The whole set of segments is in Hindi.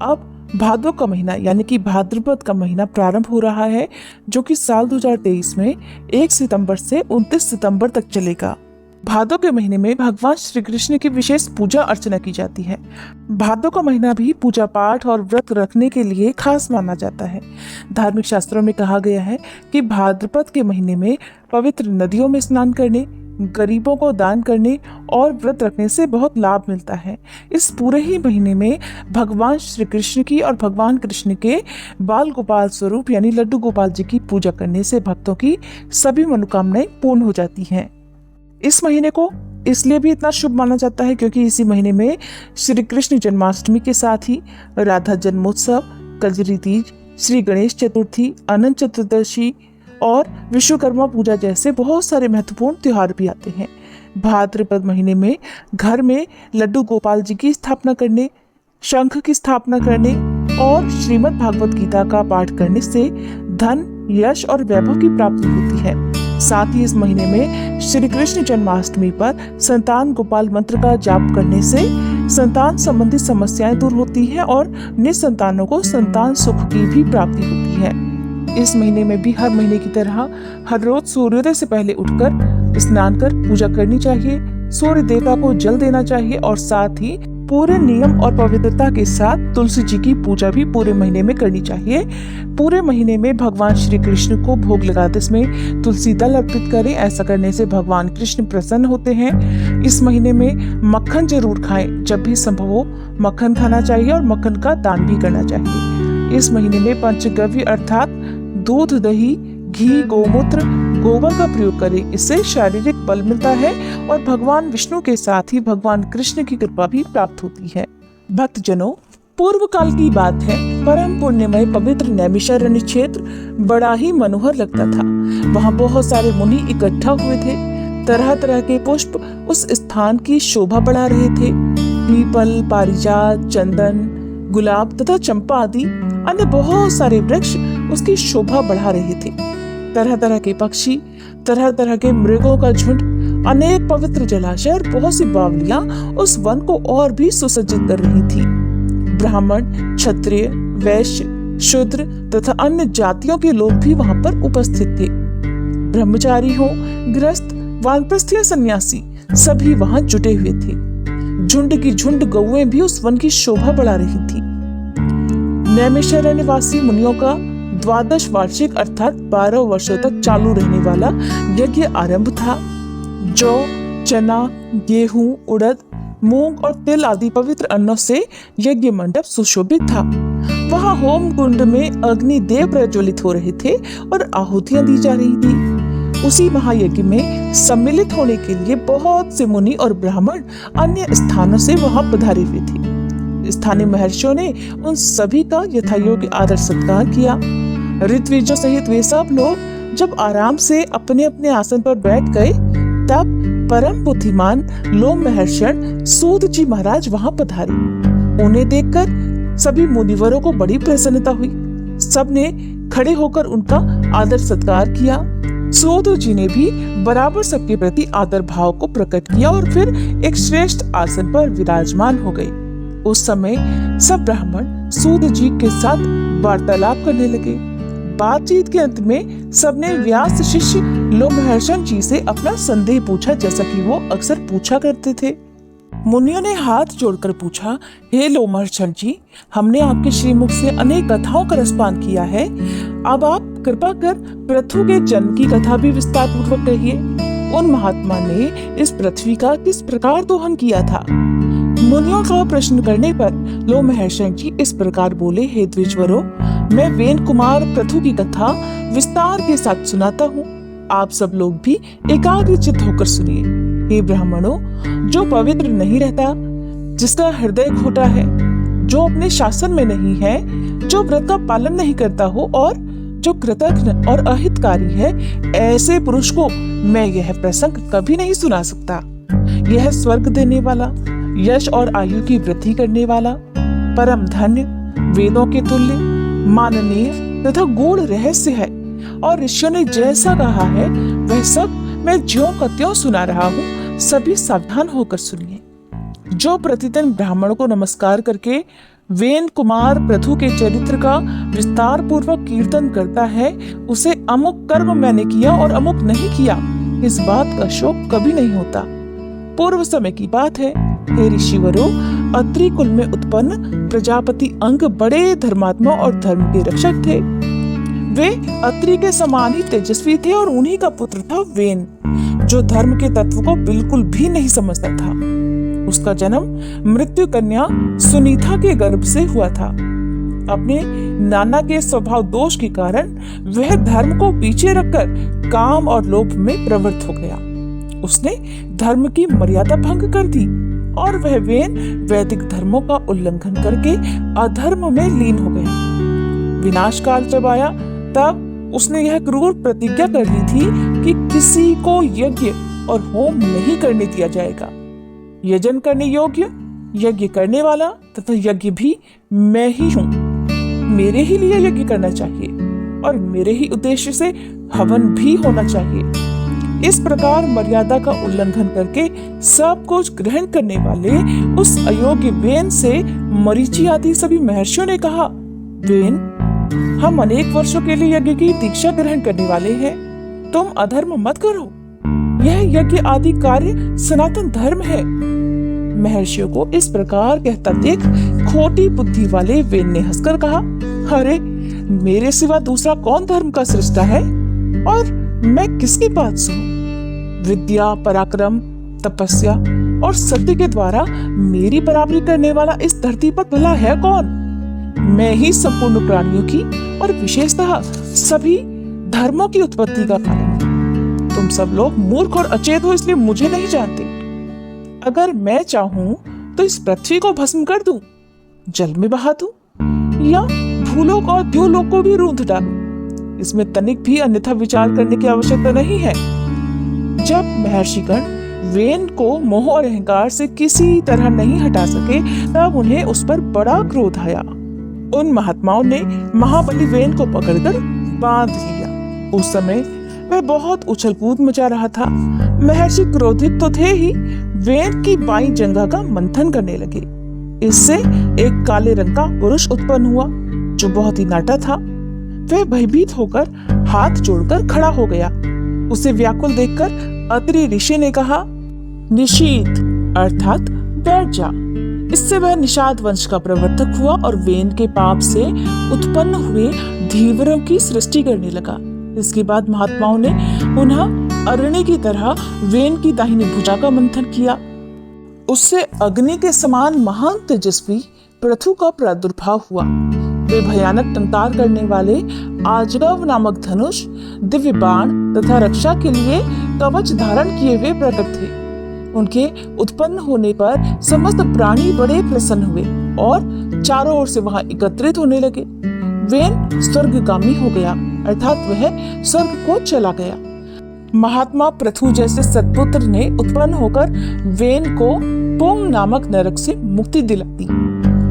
अब भादों का महीना यानी कि भाद्रपद का महीना प्रारंभ हो रहा है, जो कि साल 2023 में 1 सितंबर से 29 सितंबर तक चलेगा। भादों के महीने में भगवान श्री कृष्ण की विशेष पूजा अर्चना की जाती है। भादों का महीना भी पूजा पाठ और व्रत रखने के लिए खास माना जाता है। धार्मिक शास्त्रों में कहा गया है कि भाद्रपद के महीने में पवित्र नदियों में स्नान करने, गरीबों को दान करने और व्रत रखने से बहुत लाभ मिलता है। इस पूरे ही महीने में भगवान श्री कृष्ण की और भगवान कृष्ण के बाल गोपाल स्वरूप यानी लड्डू गोपाल जी की पूजा करने से भक्तों की सभी मनोकामनाएं पूर्ण हो जाती हैं। इस महीने को इसलिए भी इतना शुभ माना जाता है क्योंकि इसी महीने में श्री कृष्ण जन्माष्टमी के साथ ही राधा जन्मोत्सव, कजरी तीज, श्री गणेश चतुर्थी, अनंत चतुर्दशी और विश्वकर्मा पूजा जैसे बहुत सारे महत्वपूर्ण त्योहार भी आते हैं। भाद्रपद महीने में घर में लड्डू गोपाल जी की स्थापना करने, शंख की स्थापना करने और श्रीमद् भागवत गीता का पाठ करने से धन, यश और वैभव की प्राप्ति होती है। साथ ही इस महीने में श्री कृष्ण जन्माष्टमी पर संतान गोपाल मंत्र का जाप करने से संतान संबंधी समस्याएं दूर होती हैं और निसंतानों को संतान सुख की भी प्राप्ति होती है। इस महीने में भी हर महीने की तरह हर रोज सूर्योदय से पहले उठकर स्नान कर पूजा करनी चाहिए, सूर्य देवता को जल देना चाहिए और साथ ही पूरे नियम और पवित्रता के साथ तुलसी जी की पूजा भी पूरे महीने में करनी चाहिए। पूरे महीने में भगवान श्री कृष्ण को भोग लगाते समय तुलसी दल अर्पित करें। ऐसा करने से भगवान कृष्ण प्रसन्न होते हैं। इस महीने में मक्खन जरूर खाएं, जब भी संभव हो मक्खन खाना चाहिए और मक्खन का दान भी करना चाहिए। इस महीने में पंचगव्य अर्थात दूध, दही, घी, गोमूत्र, गोबर का प्रयोग करें। इससे शारीरिक बल मिलता है और भगवान विष्णु के साथ ही भगवान कृष्ण की कृपा भी प्राप्त होती है। भक्तजनों, पूर्व काल की बात है, परम पुण्यमय पवित्र नैमिषारण्य क्षेत्र बड़ा ही मनोहर लगता था। वहाँ बहुत सारे मुनि इकट्ठा हुए थे। तरह तरह के पुष्प उस स्थान की शोभा बढ़ा रहे थे। पीपल, पारिजात, चंदन, गुलाब तथा चंपा आदि अन्य बहुत सारे वृक्ष उसकी शोभा बढ़ा रहे थे। तरह तरह के पक्षी, तरह तरह के मृगों का झुंड, अनेक पवित्र जलाशय और बहुत सी बावलियां उस वन को और भी सुसज्जित कर रही थी। ब्राह्मण, क्षत्रिय, वैश्य, शूद्र तथा अन्य जातियों के लोग भी वहां पर उपस्थित थे। ब्रह्मचारी हो, गृहस्थ, वानप्रस्थ या सन्यासी सभी वहां जुटे हुए थे। झुंड की झुंड गौएं भी उस वन की शोभा बढ़ा रही थी। नैमिषारण्य वासी मुनियों का 12 वार्षिक अर्थात 12 वर्षों तक चालू रहने वाला यज्ञ आरंभ था। जौ, चना, गेहूं, उड़द, मूंग और तिल आदि पवित्र अन्नों से यज्ञ मंडप सुशोभित था। वहां होम कुंड में अग्नि देव प्रज्वलित हो रहे थे और आहुतियां दी जा रही थी। उसी महायज्ञ में सम्मिलित होने के लिए बहुत से मुनि और ब्राह्मण अन्य स्थानों से वहां पधारे हुए थे। स्थानीय महर्षियों ने उन सभी का यथायोग्य आदर सत्कार किया। ऋत्विजों सहित वे सब लोग जब आराम से अपने अपने आसन पर बैठ गए, तब परम बुद्धिमान लोम महर्षण सूत जी महाराज वहां पधारे। उन्हें देखकर सभी मुनिवरों को बड़ी प्रसन्नता हुई। सबने खड़े होकर उनका आदर सत्कार किया। सूत जी ने भी बराबर सबके प्रति आदर भाव को प्रकट किया और फिर एक श्रेष्ठ आसन पर विराजमान हो गए। उस समय सब ब्राह्मण सूत जी के साथ वार्तालाप करने लगे। बातचीत के अंत में सबने व्यास शिष्य लोमहर्षण जी से अपना संदेह पूछा, जैसा कि वो अक्सर पूछा करते थे। मुनियों ने हाथ जोड़कर पूछा, हे लोमहर्षण जी, हमने आपके श्रीमुख से अनेक कथाओं का रसपान किया है। अब आप कृपा कर पृथु के जन्म की कथा भी विस्तार पूर्वक कहिए। उन महात्मा ने इस पृथ्वी का किस प्रकार दोहन किया था? मुनियों का प्रश्न करने पर लोमहर्षण जी इस प्रकार बोले, हे द्विजवरों, मैं वेन कुमार पृथु की कथा विस्तार के साथ सुनाता हूँ। आप सब लोग भी एकाग्रचित्त होकर सुनिए। हे ब्राह्मणों, जो पवित्र नहीं रहता, जिसका हृदय खोटा है, जो अपने शासन में नहीं है, जो व्रत का पालन नहीं करता हो और जो कृतघ्न और अहितकारी है, ऐसे पुरुष को मैं यह प्रसंग कभी नहीं सुना सकता। यह स्वर्ग देने वाला, यश और आयु की वृद्धि करने वाला, परम धन्य, वेदों के तुल्य, माननीय तथा गूढ़ रहस्य है और ऋषियों ने जैसा कहा है वह सब मैं ज्यों का त्यों सुना रहा हूँ। सभी सावधान होकर सुनिए। जो प्रतिदिन ब्राह्मणों को नमस्कार करके वेन कुमार पृथु के चरित्र का विस्तार पूर्वक कीर्तन करता है। उसे अमुक कर्म मैंने किया और अमुक नहीं किया, इस बात का शोक कभी नहीं होता। पूर्व समय की बात है। हे ऋषिवरों, अत्रि कुल में उत्पन्न प्रजापति अंग बड़े धर्मात्मा और धर्म के रक्षक थे। वे अत्रि के समान ही तेजस्वी थे और उन्हीं का पुत्र था वेन, जो धर्म के तत्व को बिल्कुल भी नहीं समझता था। उसका जन्म मृत्यु कन्या सुनीता के गर्भ से हुआ था। अपने नाना के स्वभाव दोष के कारण वह धर्म को पीछे रखकर काम और लोभ में प्रवृत्त हो गया। उसने धर्म की मर्यादा भंग कर दी और वह वेन वैदिक धर्मों का उल्लंघन करके अधर्म में लीन हो गया। विनाश काल जब आया तब उसने यह क्रूर प्रतिज्ञा कर ली थी कि किसी को यज्ञ और होम नहीं करने दिया जाएगा। यजन करने योग्य, यज्ञ करने वाला तथा यज्ञ भी मैं ही हूँ। मेरे ही लिए यज्ञ करना चाहिए और मेरे ही उद्देश्य से हवन भी होना चाहिए। इस प्रकार मर्यादा का उल्लंघन करके सब कुछ ग्रहण करने वाले उस अयोग्य वेन से मरीचि आदि सभी महर्षियों ने कहा, वेन, हम अनेक वर्षों के लिए यज्ञ की दीक्षा ग्रहण करने वाले हैं, तुम अधर्म मत करो। यह यज्ञ आदि कार्य सनातन धर्म है। महर्षियों को इस प्रकार कहता देख खोटी बुद्धि वाले वेन ने हंसकर कहा, अरे, मेरे सिवा दूसरा कौन धर्म का सृष्टा है और मैं किसकी बात सुनूं? विद्या, पराक्रम, तपस्या और सत्य के द्वारा मेरी बराबरी करने वाला इस धरती पर भला है कौन? मैं ही संपूर्ण प्राणियों की और विशेषतः सभी धर्मों की उत्पत्ति का कारण हूँ। तुम सब लोग मूर्ख और अचेत हो, इसलिए मुझे नहीं जानते। अगर मैं चाहूं तो इस पृथ्वी को भस्म कर दूं, जल में बहा दूं या भूलोक और द्युलोक को भी रूंध डालूं। इसमें तनिक भी अन्यथा विचार करने की आवश्यकता नहीं है। जब महर्षिगण वेन को मोह और अहंकार से किसी तरह नहीं हटा सके तब उन्हें उस पर बड़ा क्रोध आया। उन महात्माओं ने महाबली वेन को पकड़कर बांध लिया। उस समय वह बहुत उछल कूद मचा रहा था। महर्षि क्रोधित तो थे ही, वेन की बाईं जंघा का मंथन करने लगे। इससे एक काले रंग का पुरुष उत्पन्न हुआ जो बहुत ही नाटा था। वह भयभीत होकर हाथ जोड़कर खड़ा हो गया। उसे व्याकुल देखकर अत्रि ऋषि ने कहा, निशीत अर्थात बैठ जा। इससे वह निषाद वंश का प्रवर्तक हुआ और वेन के पाप से उत्पन्न हुए धीवरों की सृष्टि करने लगा। इसके बाद महात्माओं ने पुनः अरण्य की तरह वेन की दाहिनी भुजा का मंथन किया। उससे अग्नि के समान महान तेजस्वी पृथु का प्रादुर्भाव हुआ। वे भयानक टंकार करने वाले आजगव नामक धनुष, दिव्य बाण तथा रक्षा के लिए कवच धारण किए हुए प्रकट थे। उनके उत्पन्न होने पर समस्त प्राणी बड़े प्रसन्न हुए और चारों ओर से वहां एकत्रित होने लगे। वेन स्वर्गगामी हो गया, अर्थात वह स्वर्ग को चला गया। महात्मा पृथु जैसे सत्पुत्र ने उत्पन्न होकर वेन को पुंग नामक नरक से मुक्ति दिला दी।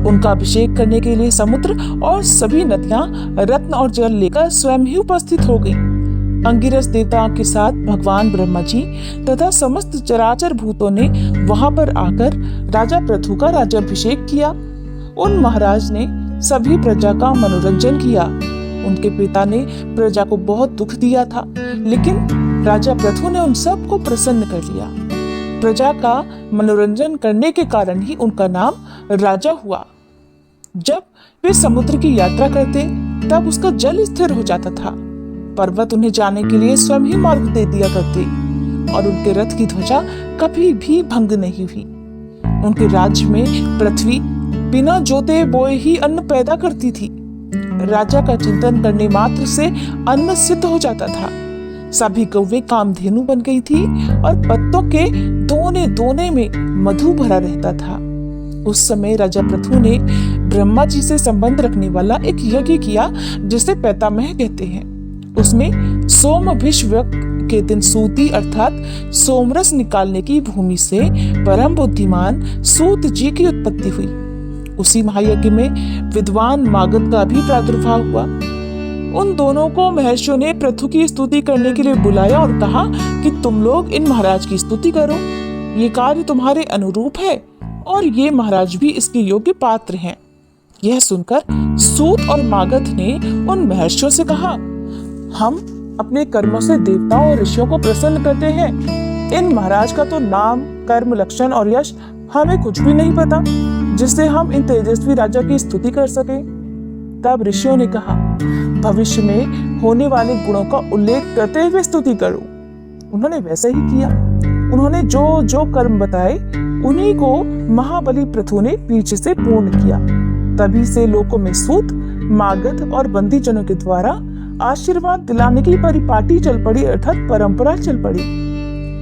उनका अभिषेक करने के लिए समुद्र और सभी नदियां रत्न और जल लेकर स्वयं ही उपस्थित हो गईं। अंगिरस देवताओं के साथ भगवान ब्रह्मा जी तथा समस्त चराचर भूतों ने वहां पर आकर राजा पृथु का राज्याभिषेक किया। उन महाराज ने सभी प्रजा का मनोरंजन किया। उनके पिता ने प्रजा को बहुत दुख दिया था, लेकिन राजा पृथु ने उन सब को प्रसन्न कर लिया। प्रजा का मनोरंजन करने के कारण ही उनका नाम राजा हुआ। जब वे समुद्र की यात्रा करते तब उसका जल स्थिर हो जाता था। पर्वत उन्हें जाने के लिए स्वयं ही मार्ग दे दिया करते और उनके रथ की ध्वजा कभी भी भंग नहीं हुई। उनके राज्य में पृथ्वी बिना जोते बोए ही अन्न पैदा करती थी। राजा का चिंतन करने मात्र से अन्न सिद्ध हो जाता था। सभी कौवे कामधेनु बन गई थी और पत्तों के दोने दोने में मधु भरा रहता था। उस समय राजा पृथु ने ब्रह्मा जी से संबंध रखने वाला एक यज्ञ किया जिसे पैतामह कहते हैं। उसमें सोमभिषव के दिन सूति अर्थात सोमरस निकालने की भूमि से परम बुद्धिमान सूत जी की उत्पत्ति हुई। उसी महायज्ञ में विद्वान मागध का भी प्रादुर्भाव हुआ। उन दोनों को महर्षियों ने पृथु की स्तुति करने के लिए बुलाया और कहा कि तुम लोग इन महाराज की स्तुति करो। ये कार्य तुम्हारे अनुरूप है और ये महाराज भी इसके योग्य पात्र हैं। यह सुनकर सूत और मागध ने उन महर्षियों से कहा, हम अपने कर्मों से देवताओं और ऋषियों को प्रसन्न करते हैं। इन महाराज का तो नाम, कर्म, लक्षण और यश हमें कुछ भी नहीं पता, जिससे हम इन तेजस्वी राजा की स्तुति कर सके। तब ऋषियों ने कहा, भविष्य में होने वाले गुणों का उल्लेख करते हुए स्तुति करो। उन्होंने वैसा ही किया। उन्होंने जो जो कर्म बताए उन्हीं को महाबली पृथु ने पीछे से पूर्ण किया। तभी से लोकों में सूत, मागध और बंदीजनों के द्वारा आशीर्वाद दिलाने की परिपाटी चल पड़ी, अर्थात परंपरा चल पड़ी।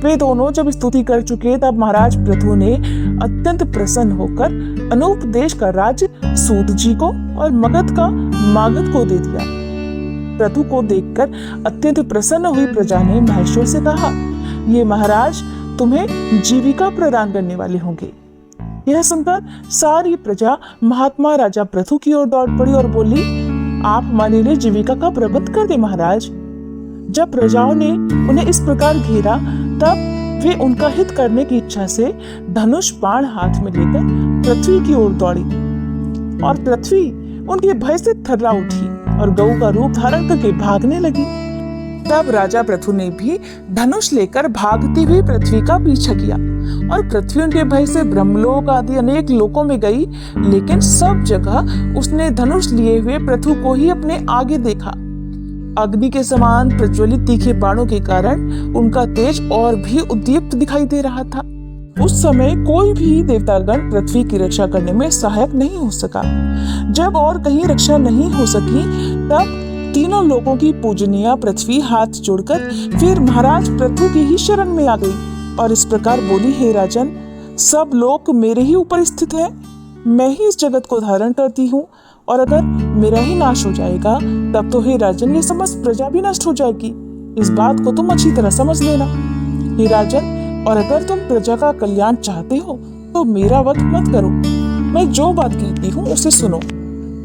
वे दोनों जब स्तुति कर चुके तब महाराज पृथु ने अत्यंत प्रसन्न होकर अनूप देश का राज्य सूत जी को और मगध का मागध को दे दिया। पृथु को देखकर अत्यंत प्रसन्न हुई प्रजा ने महर्षियों से कहा, ये महाराज तुम्हें जीविका प्रदान करने वाले होंगे। यह सुनकर सारी प्रजा महात्मा राजा पृथु की ओर दौड़ पड़ी और बोली, आप हमारे लिए जीविका का प्रबंध कर दे महाराज। जब प्रजाओं ने उन्हें इस प्रकार घेरा तब वे उनका हित करने की इच्छा से धनुष बाण हाथ में लेकर पृथ्वी की ओर दौड़ी और पृथ्वी उनके भय से थर्रा उठी और गऊ का रूप धारण करके भागने लगी। तब राजा पृथु ने भी धनुष लेकर भागती हुई पृथ्वी का पीछा किया और पृथ्वी उनके भय से ब्रह्मलोक आदि अनेक लोकों में गई, लेकिन सब जगह उसने धनुष लिए हुए पृथु को ही अपने आगे देखा। अग्नि के समान प्रज्वलित तीखे बाणों के कारण उनका तेज और भी उद्दीप्त दिखाई दे रहा था। उस समय कोई भी देवतागण पृथ्वी की रक्षा करने में सहायक नहीं हो सका। जब और कहीं रक्षा नहीं हो सकी तब तीनों लोगों की पूजनीय पृथ्वी हाथ जोड़कर फिर महाराज पृथु की ही शरण में आ गई और इस प्रकार बोली, हे राजन, सब लोग मेरे ही ऊपर स्थित है। मैं ही इस जगत को धारण करती हूँ और अगर मेरा ही नाश हो जाएगा तब तो हे राजन ये समस्त प्रजा भी नष्ट हो जाएगी। इस बात को तुम अच्छी तरह समझ लेना। हे राजन, और अगर तुम प्रजा का कल्याण चाहते हो तो मेरा वध मत करो। मैं जो बात कहती हूँ उसे सुनो।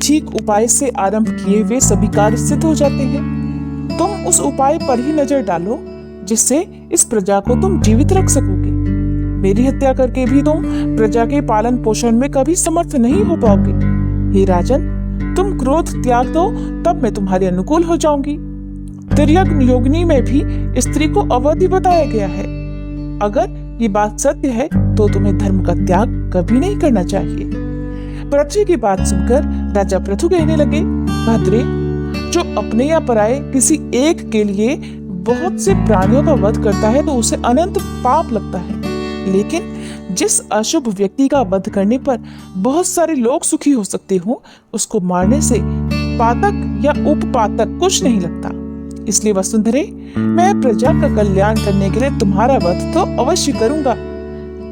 ठीक उपाय से आरंभ किए वे सभी कार्य सिद्ध हो जाते हैं। तुम उस उपाय पर ही नजर डालो जिससे इस प्रजा को तुम जीवित रख सकोगे। मेरी हत्या करके भी तुम प्रजा के पालन पोषण में कभी समर्थ नहीं हो पाओगे। हे राजन, तुम क्रोध त्याग दो, तब मैं तुम्हारे अनुकूल हो जाऊंगी। तिर्यक योगिनी में भी स्त्री को अवधि बताया गया है। अगर ये बात सत्य है तो तुम्हें धर्म का त्याग कभी नहीं करना चाहिए। पृथ्वी की बात सुनकर राजा पृथु कहने लगे, भद्रे, जो अपने या पराये किसी एक के लिए बहुत से प्राणियों का वध करता है तो उसे अनंत पाप लगता है, लेकिन जिस अशुभ व्यक्ति का वध करने पर बहुत सारे लोग सुखी हो सकते हो उसको मारने से पातक या उपपातक कुछ नहीं लगता। इसलिए वसुंधरे, मैं प्रजा का कल्याण करने के लिए तुम्हारा वध तो अवश्य करूंगा।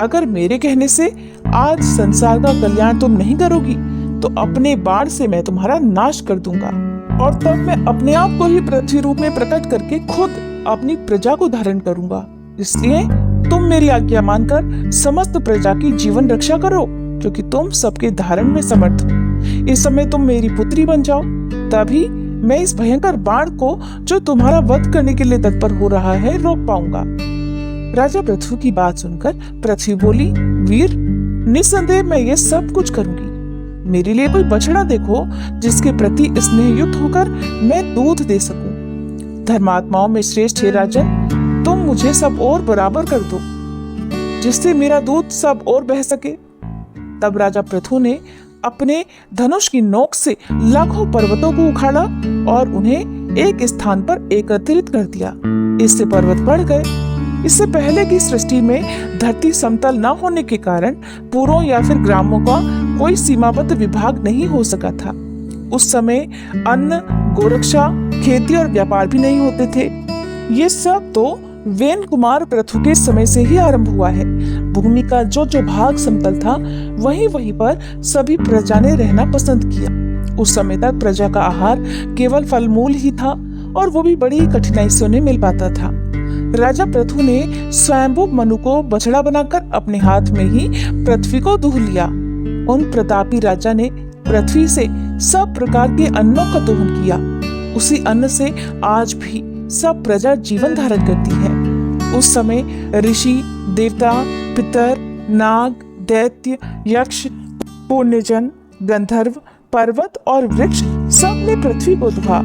अगर मेरे कहने से आज संसार का कल्याण तुम नहीं करोगी तो अपने बाण से मैं तुम्हारा नाश कर दूंगा और तब मैं अपने आप को ही पृथ्वी रूप में प्रकट करके खुद अपनी प्रजा को धारण करूंगा। इसलिए तुम मेरी आज्ञा मानकर समस्त प्रजा की जीवन रक्षा करो, क्योंकि तुम सबके धारण में समर्थ हो। इस समय तुम मेरी पुत्री बन जाओ, तभी मैं इस भयंकर बाण को जो तुम्हारा वध करने के लिए तत्पर हो रहा है रोक पाऊंगा। राजा पृथु की बात सुनकर पृथ्वी बोली, वीर, निस्संदेह मैं ये सब कुछ करूंगी। मेरे लिए कोई बछड़ा देखो जिसके प्रति स्नेह युक्त होकर मैं दूध दे सकूं। धर्मात्माओं में श्रेष्ठ हे राजन, तुम मुझे सब और बराबर कर दो जिससे मेरा दूध सब और बह सके। तब राजा पृथु ने अपने धनुष की नोक से लाखों पर्वतों को उखाड़ा और उन्हें एक स्थान पर एकत्रित कर दिया। इससे पर्वत बढ़ गए। इससे पहले की सृष्टि में धरती समतल न होने के कारण पुरों या फिर ग्रामों का कोई सीमाबद्ध विभाग नहीं हो सका था। उस समय अन्न, गोरक्षा, खेती और व्यापार भी नहीं होते थे। ये सब तो वेन कुमार पृथु के समय से ही आरंभ हुआ है। भूमि का जो जो भाग समतल था वहीं वहीं पर सभी प्रजा ने रहना पसंद किया। उस समय तक प्रजा का आहार केवल फल मूल ही था और वो भी बड़ी कठिनाई से उन्हें मिल पाता था। राजा पृथु ने स्वयंभू मनु को बछड़ा बनाकर अपने हाथ में ही पृथ्वी को दूह लिया। उन प्रतापी राजा ने पृथ्वी से सब प्रकार के अन्नों का दोहन किया। उसी अन्न से आज भी सब प्रजा जीवन धारण करती है। उस समय ऋषि, देवता, पितर, नाग, दैत्य, यक्ष, पुण्यजन, गंधर्व, पर्वत और वृक्ष सब ने पृथ्वी को दुहा।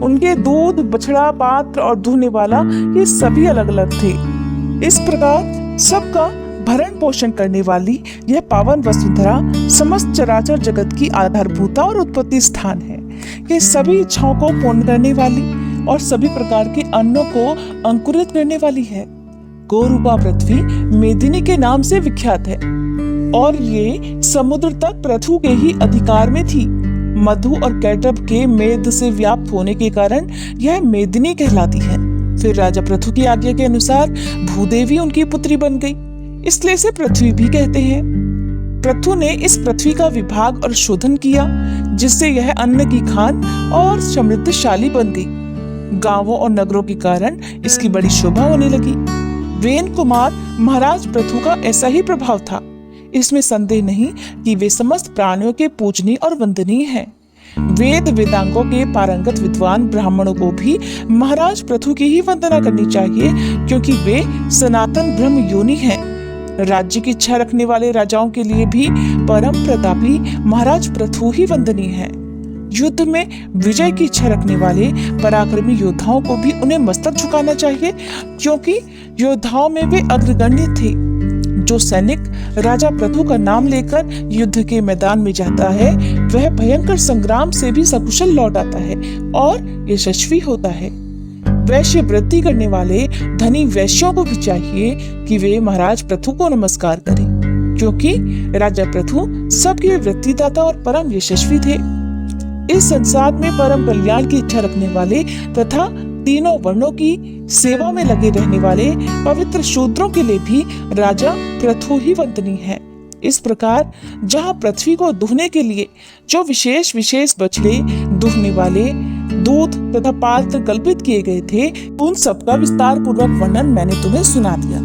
उनके दूध, बछड़ा, पात्र और दुहने वाला ये सभी अलग अलग थे। इस प्रकार सबका भरण पोषण करने वाली यह पावन वसुंधरा समस्त चराचर जगत की आधारभूता और उत्पत्ति स्थान है। ये सभी इच्छाओं को पूर्ण करने वाली और सभी प्रकार के अन्नों को अंकुरित करने वाली है। गोरूपा पृथ्वी मेदिनी के नाम से विख्यात है और ये समुद्र तक पृथु के ही अधिकार में थी। मधु और कैटभ के मेद से व्याप्त होने के कारण यह मेदिनी कहलाती है। फिर राजा पृथु की आज्ञा के अनुसार भूदेवी उनकी पुत्री बन गई, इसलिए इसे पृथ्वी भी कहते हैं। पृथु ने इस पृथ्वी का विभाग और शोधन किया, जिससे यह अन्न की खान और समृद्धशाली बन गई। गांवों और नगरों के कारण इसकी बड़ी शोभा होने लगी। वेन कुमार महाराज पृथु का ऐसा ही प्रभाव था। इसमें संदेह नहीं कि वे समस्त प्राणियों के पूजनीय और वंदनीय हैं। वेद वेदांगों के पारंगत विद्वान ब्राह्मणों को भी महाराज पृथु की ही वंदना करनी चाहिए, क्योंकि वे सनातन ब्रह्म योनि हैं। राज्य की इच्छा रखने वाले राजाओं के लिए भी परम प्रतापी महाराज पृथु ही वंदनीय हैं। युद्ध में विजय की इच्छा रखने वाले पराक्रमी योद्धाओं को भी उन्हें मस्तक झुकाना चाहिए, क्योंकि योद्धाओं में वे अग्रगण्य थे। जो सैनिक राजा पृथु का नाम लेकर युद्ध के मैदान में जाता है, वह भयंकर संग्राम से भी सकुशल लौट आता है और यशस्वी होता है। वैश्य वृत्ति करने वाले धनी वैश्यों को भी चाहिए कि वे महाराज पृथु को नमस्कार करें, क्योंकि राजा पृथु सबके वृत्तिदाता और परम यशस्वी थे। इस संसार में परम कल्याण की इच्छा रखने वाले तथा तीनों वर्णों की सेवा में लगे रहने वाले पवित्र शूद्रों के लिए भी राजा पृथु ही वंदनीय है। इस प्रकार जहाँ पृथ्वी को दुहने के लिए जो विशेष विशेष बछड़े, दुहने वाले, दूध तथा पात्र कल्पित किए गए थे, उन सबका विस्तार पूर्वक वर्णन मैंने तुम्हें सुना दिया।